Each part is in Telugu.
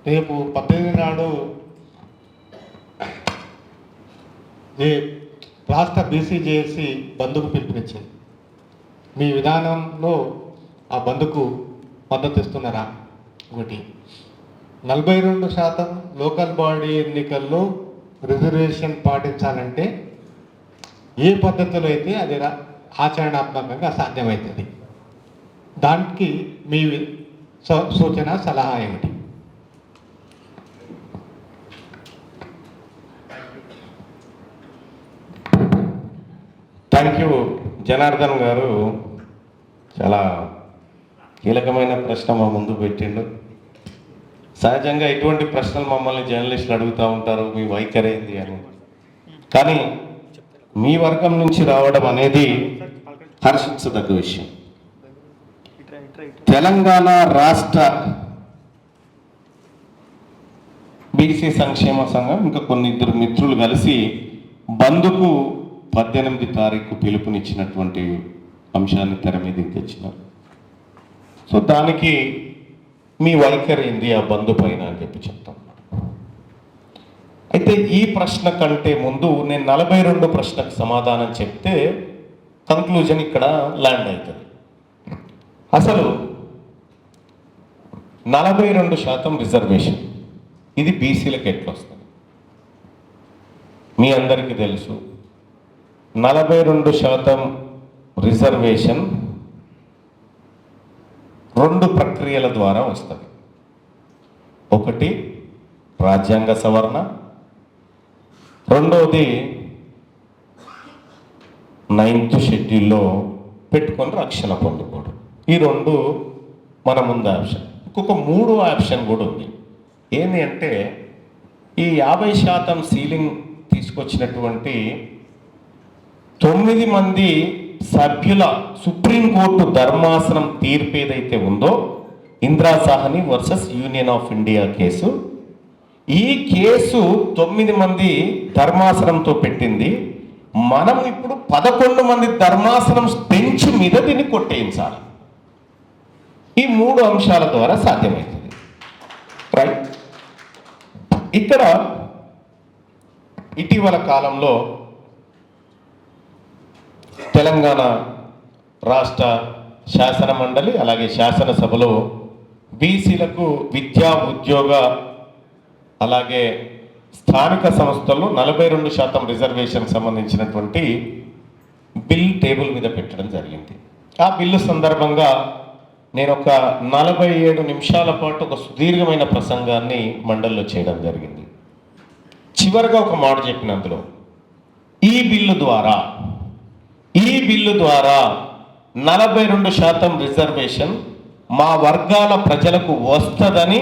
రేపు 18 నాడు రాష్ట్ర బీసీజేఏసీ బంద్కు పిలుపునిచ్చింది. మీ విధానంలో ఆ బంద్కు మద్దతు ఇస్తున్నారా? ఒకటి. 42% లోకల్ బాడీ ఎన్నికల్లో రిజర్వేషన్ పాటించాలంటే ఏ పద్ధతిలో అయితే అది ఆచరణాత్మకంగా సాధ్యమవుతుంది? దానికి మీ సూచన సలహా ఏమిటి? థ్యాంక్ యూ జనార్దన్ గారు. చాలా కీలకమైన ప్రశ్న మా ముందు పెట్టిండు. సహజంగా ఇటువంటి ప్రశ్నలు మమ్మల్ని జర్నలిస్టులు అడుగుతూ ఉంటారు, మీ వైఖరి ఏంది అని. కానీ మీ వర్గం నుంచి రావడం అనేది హర్షించదగ్గ విషయం. తెలంగాణ రాష్ట్ర బీసీ సంక్షేమ సంఘం ఇంకా కొన్ని ఇద్దరు మిత్రులు కలిసి బంద్కు 18 తారీఖు పిలుపునిచ్చినటువంటి అంశాన్ని తెర మీదకి తెచ్చినారు. సో దానికి మీ వైఖరి ఏంది ఆ బంధు పైన అని చెప్పి చెప్తాం. అయితే ఈ ప్రశ్న కంటే ముందు నేను 42 ప్రశ్నకు సమాధానం చెప్తే కంక్లూజన్ ఇక్కడ ల్యాండ్ అవుతుంది. అసలు 42% రిజర్వేషన్ ఇది బీసీలకు ఎట్లా వస్తుంది? మీ అందరికీ తెలుసు, 42% రిజర్వేషన్ 2 ప్రక్రియల ద్వారా వస్తుంది. ఒకటి రాజ్యాంగ సవరణ, రెండవది 9th షెడ్యూల్లో పెట్టుకొని రక్షణ పొందుకోవడం. ఈ 2 మన ముందు ఆప్షన్. ఇంకొక 3వ ఆప్షన్ కూడా ఉంది. ఏంటి అంటే ఈ 50% సీలింగ్ తీసుకొచ్చినటువంటి 9 మంది సభ్యుల సుప్రీంకోర్టు ధర్మాసనం తీర్పు ఏదైతే ఉందో, Indira Sawhney versus union of India case, ఈ కేసు 9 మంది ధర్మాసనంతో పెట్టింది. మనం ఇప్పుడు 11 మంది ధర్మాసనం బెంచ్ మీద దీన్ని కొట్టేయించాలి. ఈ 3 అంశాల ద్వారా సాధ్యమవుతుంది. రైట్. ఇక్కడ ఇటీవల కాలంలో తెలంగాణ రాష్ట్ర శాసన మండలి అలాగే శాసనసభలో బీసీలకు విద్యా ఉద్యోగ అలాగే స్థానిక సంస్థల్లో 42% రిజర్వేషన్ సంబంధించినటువంటి బిల్ టేబుల్ మీద పెట్టడం జరిగింది. ఆ బిల్లు సందర్భంగా నేను ఒక 47 నిమిషాల పాటు ఒక సుదీర్ఘమైన ప్రసంగాన్ని మండలిలో చేయడం జరిగింది. చివరిగా ఒక మాట చెప్పిన అందులో, ఈ బిల్లు ద్వారా 42% రిజర్వేషన్ మా వర్గాల ప్రజలకు వస్తుందని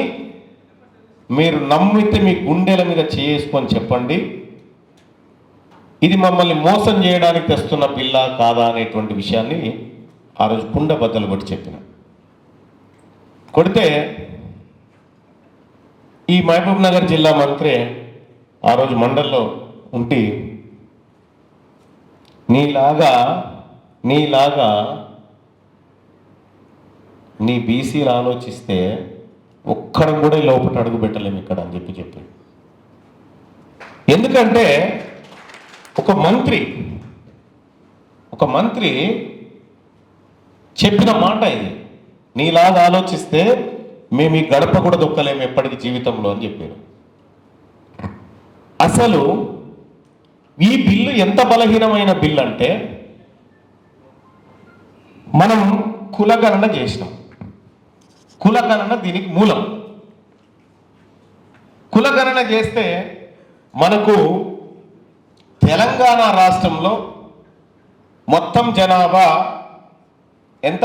మీరు నమ్మితే మీ గుండెల మీద చేసుకొని చెప్పండి. ఇది మమ్మల్ని మోసం చేయడానికి తెస్తున్న బిల్లా కాదా అనేటువంటి విషయాన్ని ఆ రోజు కుండ బద్దలు కొట్టి చెప్పిన. కొడితే ఈ మహబూబ్ నగర్ జిల్లా మంత్రి ఆ రోజు మండలిలో ఉండి నీలాగా నీ బీసీలు ఆలోచిస్తే ఒక్కడు కూడా లోపల అడుగు పెట్టలేము ఇక్కడ అని చెప్పాడు. ఎందుకంటే ఒక మంత్రి చెప్పిన మాట ఇది, నీలాగా ఆలోచిస్తే మేము ఈ గడప కూడా దొక్కలేము ఎప్పటికీ జీవితంలో అని చెప్పారు. అసలు ఈ బిల్లు ఎంత బలహీనమైన బిల్లు అంటే, మనం కులగణన చేసినాం. కులగణన దీనికి మూలం. కులగణన చేస్తే మనకు తెలంగాణ రాష్ట్రంలో మొత్తం జనాభా ఎంత?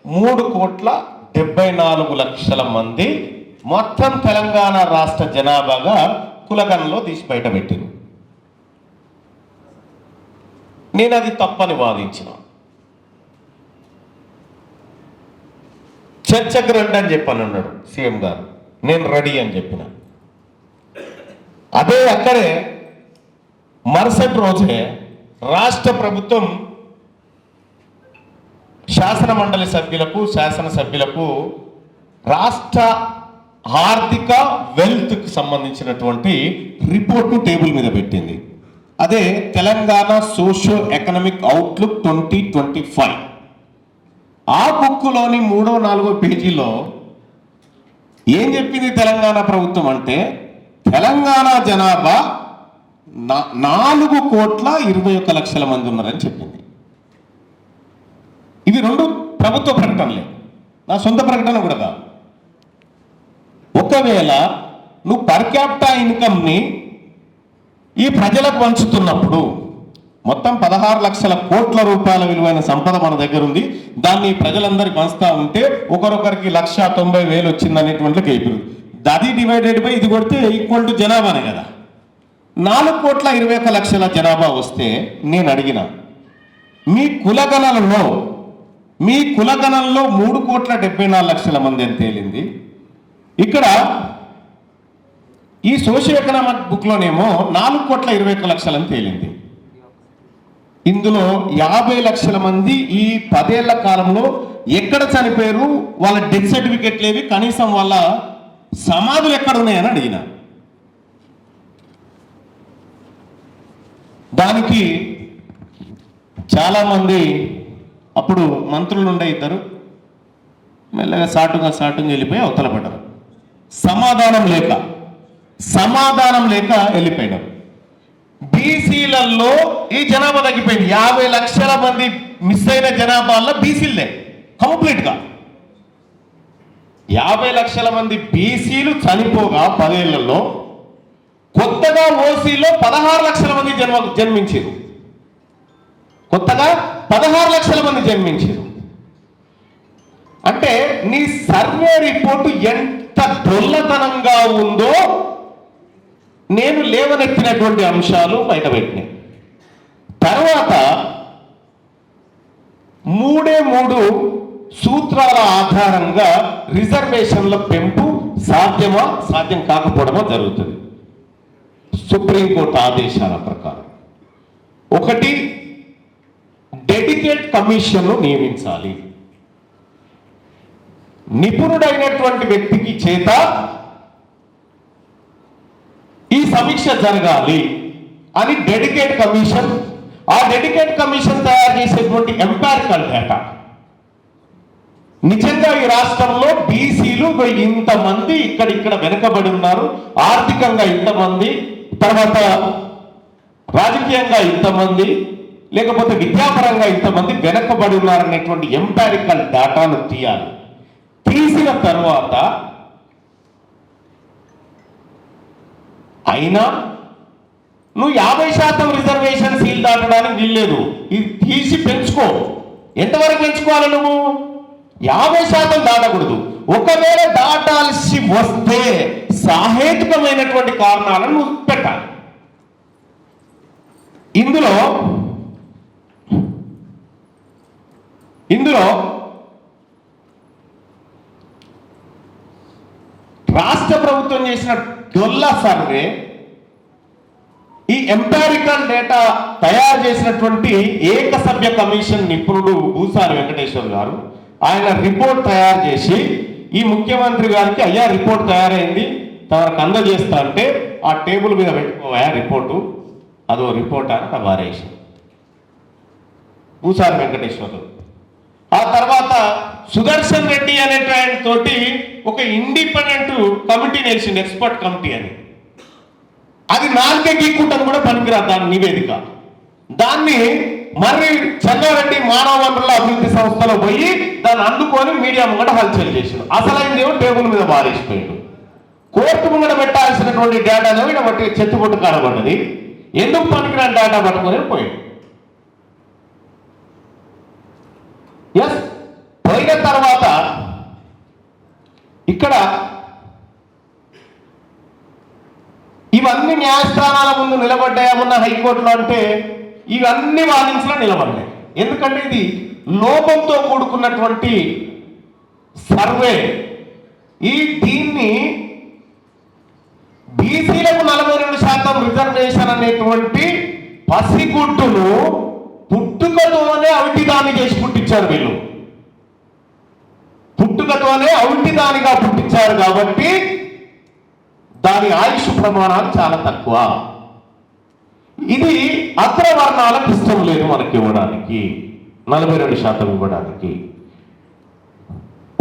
3,74,00,000 మంది మొత్తం తెలంగాణ రాష్ట్ర జనాభాగా కులగణనలో తీసి బయట పెట్టారు. నేను అది తప్పని వాదించిన. చర్చకు రండి అని చెప్పని అన్నాడు సీఎం గారు. నేను రెడీ అని చెప్పిన. అదే అక్కడే మరుసటి రోజే రాష్ట్ర ప్రభుత్వం శాసన మండలి సభ్యులకు శాసనసభ్యులకు రాష్ట్ర ఆర్థిక వెల్త్కి సంబంధించినటువంటి రిపోర్ట్ను టేబుల్ మీద పెట్టింది. అదే తెలంగాణ సోషో ఎకనామిక్ అవుట్లుక్ 2025. ఆ బుక్లోని 3-4 పేజీలో ఏం చెప్పింది తెలంగాణ ప్రభుత్వం అంటే, తెలంగాణ జనాభా 4,21,00,000 మంది ఉన్నారని చెప్పింది. ఇవి 2 ప్రభుత్వ ప్రకటనలే, నా సొంత ప్రకటన కూడా కాదు. ఒకవేళ నువ్వు పర్ క్యాపిటా ఇన్కమ్ని ఈ ప్రజలకు పంచుతున్నప్పుడు మొత్తం 16 లక్షల కోట్ల రూపాయల విలువైన సంపద మన దగ్గర ఉంది. దాన్ని ప్రజలందరికీ పంచుతా ఉంటే ఒకరొకరికి 1,90,000 వచ్చింది అనేటువంటి కేపులు. అది డివైడెడ్ బై ఇది కొడితే ఈక్వల్ టు జనాభానే కదా. 4,21,00,000 జనాభా వస్తే నేను అడిగిన మీ కులగణనలో 3,74,00,000 మంది అని తేలింది. ఇక్కడ ఈ సోషియో ఎకనామిక్ బుక్లోనేమో 4,21,00,000 అని తేలింది. ఇందులో 50 లక్షల మంది ఈ 10 ఏళ్ల కాలంలో ఎక్కడ చనిపోయారు, వాళ్ళ డెత్ సర్టిఫికెట్లు ఏవి, కనీసం వాళ్ళ సమాధులు ఎక్కడ ఉన్నాయని అడిగిన. దానికి చాలామంది అప్పుడు మంత్రులు ఉండే ఇద్దరు మెల్లగా సాటుగా వెళ్ళిపోయి అవతల పడ్డారు. సమాధానం లేక వెళ్ళిపోయినారు. బీసీలలో ఈ జనాభా తగ్గిపోయింది. 50 లక్షల మంది మిస్ అయిన జనాభాలో బీసీలే కంప్లీట్గా. 50 లక్షల మంది బీసీలు చనిపోగా 10 ఏళ్లలో కొత్తగా ఓసీలో 16 లక్షల మంది జన్మించారు. కొత్తగా 16 లక్షల మంది జన్మించారు. అంటే నీ సర్వే రిపోర్టు ఎంత డొల్లతనంగా ఉందో నేను లేవనెత్తినటువంటి అంశాలు బయటపెట్టినాయి. తర్వాత 3 సూత్రాల ఆధారంగా రిజర్వేషన్ల పెంపు సాధ్యం కాకపోవడమో జరుగుతుంది. సుప్రీంకోర్టు ఆదేశాల ప్రకారం 1 డెడికేట్ కమిషన్ను నియమించాలి. నిపుణుడైనటువంటి వ్యక్తికి చేత ఈ సమీక్ష జరగాలి అని డెడికేట్ కమిషన్. ఆ డెడికేట్ కమిషన్ తయారు చేసేటువంటి ఎంపారికల్ డేటా, నిజంగా ఈ రాష్ట్రంలో బీసీలు ఇంతమంది ఇక్కడ వెనుకబడి ఉన్నారు, ఆర్థికంగా ఇంతమంది, తర్వాత రాజకీయంగా ఇంతమంది, లేకపోతే విద్యాపరంగా ఇంతమంది వెనకబడి ఉన్నారనేటువంటి ఎంపారికల్ డేటాను తీయాలి. తీసిన తర్వాత అయినా నువ్వు 50% రిజర్వేషన్ సీల్ దాటడానికి వీల్లేదు. ఇది తీసి పెంచుకో. ఎంతవరకు పెంచుకోవాలి? నువ్వు 50% దాటకూడదు. ఒకవేళ దాటాల్సి వస్తే సాహేతుకమైనటువంటి కారణాలను నువ్వు పెట్టాలి. ఇందులో రాష్ట్ర ప్రభుత్వం చేసిన డొల్ల సర్వే, ఈ ఎంపారికల్ డేటా తయారు చేసినటువంటి ఏకసభ్య కమిషన్ నిపుణుడు భూసారి వెంకటేశ్వర్ గారు, ఆయన రిపోర్ట్ తయారు చేసి ఈ ముఖ్యమంత్రి గారికి అయ్యా రిపోర్ట్ తయారైంది తనకు అందజేస్తా అంటే ఆ టేబుల్ మీద పెట్టుకోవా రిపోర్టు, అదో రిపోర్ట్ అని వారేసి భూసారి వెంకటేశ్వర్లు. ఆ తర్వాత సుదర్శన్ రెడ్డి అనేటువంటి తోటి ఒక ఇండిపెండెంట్ కమిటీ వేసింది, ఎక్స్పర్ట్ కమిటీ అని. అది 4 గీక్కుంటాం కూడా పనికిరాదు దాని నివేదిక. దాన్ని మర్రి చెన్నారెడ్డి మానవ వనరుల అభివృద్ధి సంస్థలో పోయి దాన్ని అందుకొని మీడియా ముంగట హల్చల్ చేసాడు. అసలైందేమో టేబుల్ మీద వారేసిపోయాడు. కోర్టు ముంగట పెట్టాల్సినటువంటి డేటానేమో ఇక్కడ బట్టి చెట్టుబొట్టు కాడబడ్డది. ఎందుకు పనికిరాని డేటా పట్టుకొని పోయాడు. ఎస్, పోయిన తర్వాత ఇక్కడ ఇవన్నీ న్యాయస్థానాల ముందు నిలబడ్డాయమన్న హైకోర్టులో అంటే ఇవన్నీ వాదించినా నిలబడ్డాయి. ఎందుకంటే ఇది లోపంతో కూడుకున్నటువంటి సర్వే. దీన్ని బీసీలకు 42% రిజర్వేషన్ అనేటువంటి పసిగుడ్డును పుట్టుకతోనే అవిటిదాన్ని చేసి పుట్టించారు వీళ్ళు. పుట్టుకతోనే అవిటిదానిగా పుట్టించారు కాబట్టి దాని ఆయుష్ ప్రమాణాలు చాలా తక్కువ. ఇది అగ్రవర్ణాలకు ఇష్టం లేదు మనకి ఇవ్వడానికి, 42% ఇవ్వడానికి.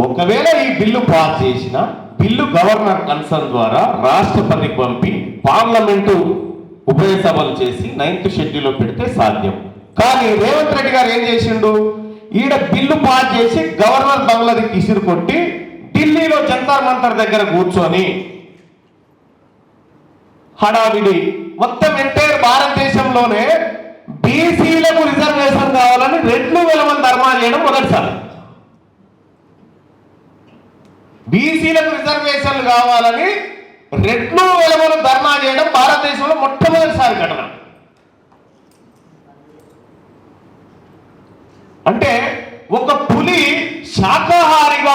ఒకవేళ ఈ బిల్లు పాస్ చేసిన బిల్లు గవర్నర్ కన్సర్న్ ద్వారా రాష్ట్రపతికి పంపి పార్లమెంటు ఉభయ సభలు చేసి 9th షెడ్యూల్లో పెడితే సాధ్యం. కానీ రేవంత్ రెడ్డి గారు ఏం చేసిండు, ఈడ బిల్లు పాస్ చేసి గవర్నర్ బంగ్లాది ఇసురు కొట్టి ఢిల్లీలో జంతర్ మంతర్ దగ్గర కూర్చొని హడావిడి మొత్తం ఎంటైర్ భారతదేశంలోనే బీసీలకు రిజర్వేషన్ కావాలని 2,000 మంది ధర్మాలు చేయడం మొదటిసారి. బీసీలకు రిజర్వేషన్లు కావాలని 2,000 మంది ధర్నా చేయడం భారతదేశంలో మొట్టమొదటిసారి ఘటన. అంటే ఒక పులి శాకాహారిగా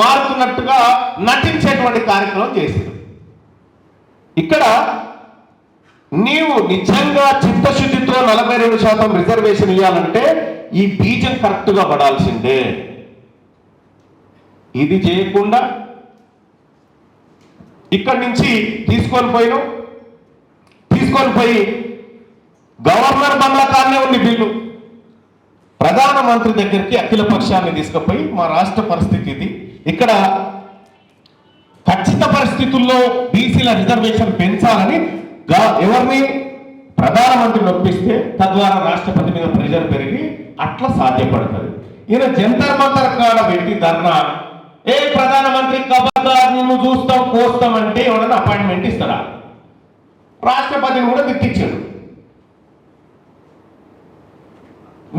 మారుతున్నట్టుగా నటించేటువంటి కార్యక్రమం చేసింది. ఇక్కడ నీవు నిజంగా చిత్తశుద్ధితో 42% రిజర్వేషన్ ఇవ్వాలంటే ఈ బీజం కరెక్ట్గా పడాల్సిందే. ఇది చేయకుండా ఇక్కడి నుంచి తీసుకొని పోయి గవర్నర్ బంగ్లా కానే ఉంది బిల్లు, ప్రధానమంత్రి దగ్గరికి అఖిల పక్షాన్ని తీసుకుపోయి మా రాష్ట్ర పరిస్థితి ఇది, ఇక్కడ ఖచ్చిత పరిస్థితుల్లో బీసీల రిజర్వేషన్ పెంచాలని ఎవరిని ప్రధానమంత్రిని ఒప్పిస్తే తద్వారా రాష్ట్రపతి మీద ప్రెషర్ పెరిగి అట్లా సాధ్యపడుతుంది. ఈయన జంతర్ మంతర్ కాడ పెట్టి ధర్నా, ఏ ప్రధానమంత్రి ఖబర్దార్ నిన్ను చూస్తాం కోస్తాం అంటే ఎవడన్నా అపాయింట్మెంట్ ఇస్తాడా? రాష్ట్రపతిని కూడా తిట్టించాడు.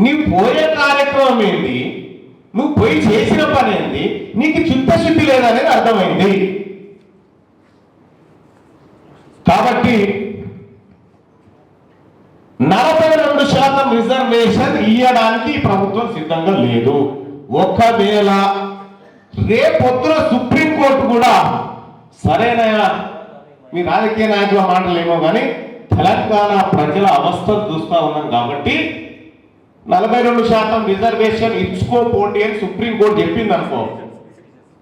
నీవు పోయే కార్యక్రమం ఏంటి, నువ్వు పోయి చేసిన పని ఏంటి, నీకు చిత్తశుద్ధి లేదనేది అర్థమైంది. కాబట్టి 42% రిజర్వేషన్ ఇవ్వడానికి ఈ ప్రభుత్వం సిద్ధంగా లేదు. ఒకవేళ రేపొద్దున సుప్రీంకోర్టు కూడా సరేనయా మీ రాజకీయ నాయకుల మాటలేమో కానీ తెలంగాణ ప్రజల అవస్థలు చూస్తా ఉన్నాం కాబట్టి 42% రిజర్వేషన్ ఇచ్చుకోపోండి అని సుప్రీంకోర్టు చెప్పింది అనుకో,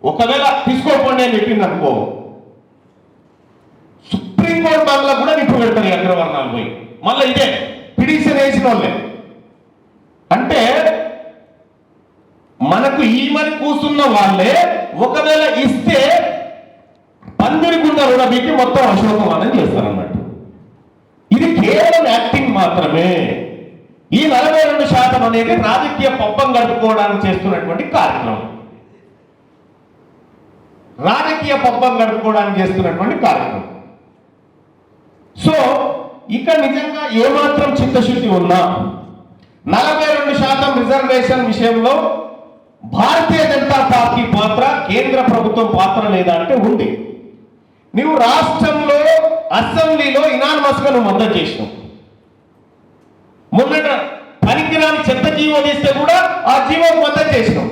ఒకవేళ తీసుకోపోండి అని చెప్పింది అనుకో, సుప్రీంకోర్టు బంగ్లా కూడా నిప్పు పెడతారు ఈ అగ్రవర్ణాలు పోయి. మళ్ళీ ఇదే పిటిషన్ వేసిన వాళ్ళే. అంటే మనకు ఈమని కూర్చున్న వాళ్ళే ఒకవేళ ఇస్తే పందిరి గుండ కూడా మీకు మొత్తం అశోకమానం చేస్తారన్నట్టు. ఇది కేవలం యాక్టింగ్ మాత్రమే. ఈ 42% అనేది రాజకీయ పబ్బం గడుపుకోవడానికి చేస్తున్నటువంటి కార్యక్రమం, రాజకీయ పబ్బం గడుపుకోవడానికి చేస్తున్నటువంటి కార్యక్రమం. సో ఇక్కడ నిజంగా ఏమాత్రం చిత్తశుద్ధి ఉన్నా 42% రిజర్వేషన్ విషయంలో భారతీయ జనతా పార్టీ పాత్ర, కేంద్ర ప్రభుత్వం పాత్ర లేదా అంటే ఉంది. నువ్వు రాష్ట్రంలో అసెంబ్లీలో ఇనానిమస్ గా నువ్వు మద్దతు చేసినావు. మొన్నట పనికిరాని చెత్త జీవో తీస్తే కూడా ఆ జీవోకు మద్దతు చేసినాం.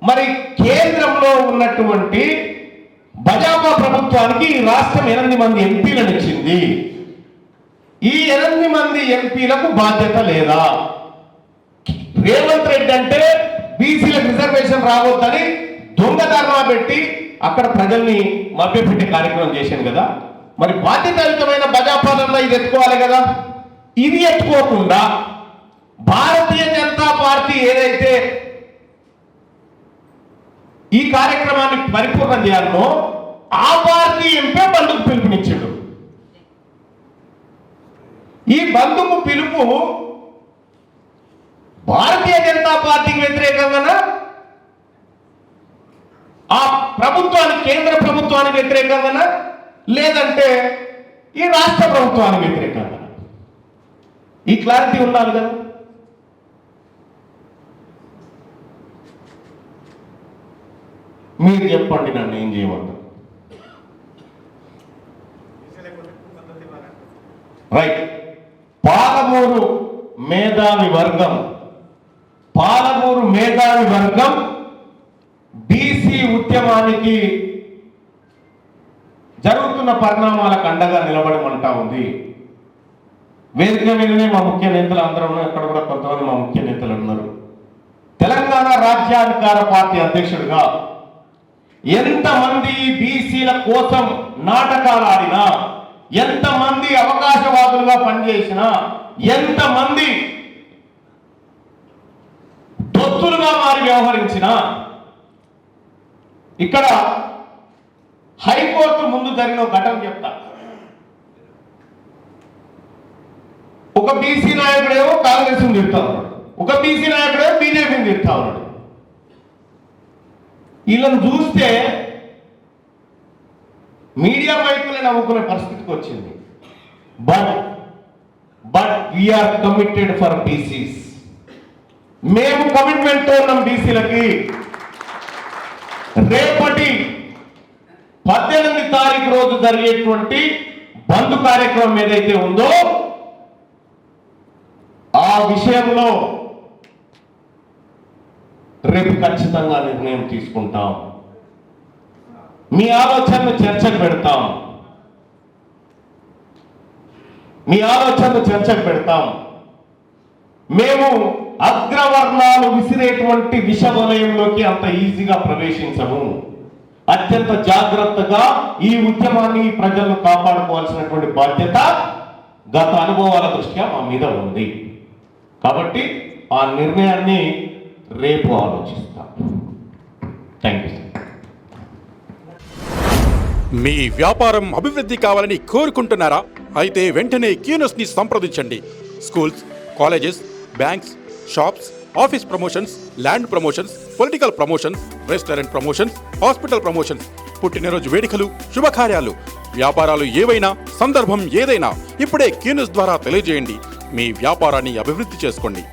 మరి కేంద్రంలో ఉన్నటువంటి భాజపా ప్రభుత్వానికి ఈ రాష్ట్రం 8 మంది ఎంపీలను ఇచ్చింది. ఈ 8 మంది ఎంపీలకు బాధ్యత లేదా? రేవంత్ రెడ్డి అంటే బీసీలకు రిజర్వేషన్ రావద్దని దొంగ ధర్నా పెట్టి అక్కడ ప్రజల్ని మభ్యపెట్టే కార్యక్రమం చేశాను కదా. మరి బాధ్యతాయుతమైన భాజపాలన ఇది ఎత్తుకోవాలి కదా. ఇది ఎత్తుకోకుండా భారతీయ జనతా పార్టీ ఏదైతే ఈ కార్యక్రమాన్ని పరిపూర్ణం చేయాలనో ఆ పార్టీ ఎంపీ బంధుకు పిలుపునిచ్చాడు. ఈ బంధుకు పిలుపు భారతీయ జనతా పార్టీకి వ్యతిరేకంగానా, ఆ ప్రభుత్వానికి, కేంద్ర ప్రభుత్వానికి వ్యతిరేకంగానా, లేదంటే ఈ రాష్ట్ర ప్రభుత్వానికి వ్యతిరేకంగా? ఈ క్లారిటీ ఉండాలి కదా. మీరు చెప్పండి, నన్ను ఏం చేయమంటారు? రైట్. పాలమూరు మేధావి వర్గం బీసీ ఉద్యమానికి జరుగుతున్న పరిణామాలకు అండగా నిలబడమంటా ఉంది. వేదిక మీదనే మా ముఖ్య నేతలు అందరూ ఉన్నారు, అక్కడ కూడా కొంతమంది మా ముఖ్య నేతలు ఉన్నారు. తెలంగాణ రాజ్య రాజ్యాధికార పార్టీ అధ్యక్షుడిగా ఎంతమంది బీసీల కోసం నాటకాలు ఆడినా, ఎంతమంది అవకాశవాదులుగా పనిచేసినా, ఎంతమంది దొత్తులుగా మారి వ్యవహరించినా, ఇక్కడ హైకోర్టు ముందు జరిగిన ఘటన చెప్తా. ఒక బీసీ నాయకుడేమో కాంగ్రెస్ని తిడతా ఉన్నాడు, ఒక బీసీ నాయకుడేమో బీజేపీని తిడతా ఉన్నాడు. వీళ్ళని చూస్తే మీడియా మైకులే నమ్ముకునే పరిస్థితికి వచ్చింది. But we are committed for BCs. మేము కమిట్మెంట్తో ఉన్నాం బీసీలకి. రేపటి 18 తారీఖు రోజు జరిగేటువంటి బంద్ కార్యక్రమం ఏదైతే ఉందో ఆ విషయంలో రేపు ఖచ్చితంగా నిర్ణయం తీసుకుంటాం. మీ ఆలోచనను చర్చకు పెడతాం, మీ ఆలోచనను చర్చకు పెడతాం. మేము అగ్రవర్ణాలు విసిరేటువంటి విష వలయంలోకి అంత ఈజీగా ప్రవేశించము. అత్యంత జాగ్రత్తగా ఈ ఉద్యమాన్ని ప్రజలను కాపాడుకోవాల్సినటువంటి బాధ్యత గత అనుభవాల దృష్ట్యా మా మీద ఉంది. కాబట్టి ఆ నిర్ణయాన్ని రేపు ఆలోచిస్తాం. Thank you. మీ వ్యాపారం అభివృద్ధి కావాలని కోరుకుంటున్నారా? అయితే వెంటనే క్యూనస్ ని సంప్రదించండి. Schools, colleges, banks, shops, office promotions, land promotions, political promotions, restaurant promotions, hospital promotions, పుట్టినరోజు వేడుకలు, శుభకార్యాలు, వ్యాపారాలు ఏవైనా, సందర్భం ఏదైనా ఇప్పుడే క్యూనస్ ద్వారా తెలియజేయండి. మీ వ్యాపారాన్ని అభివృద్ధి చేసుకోండి.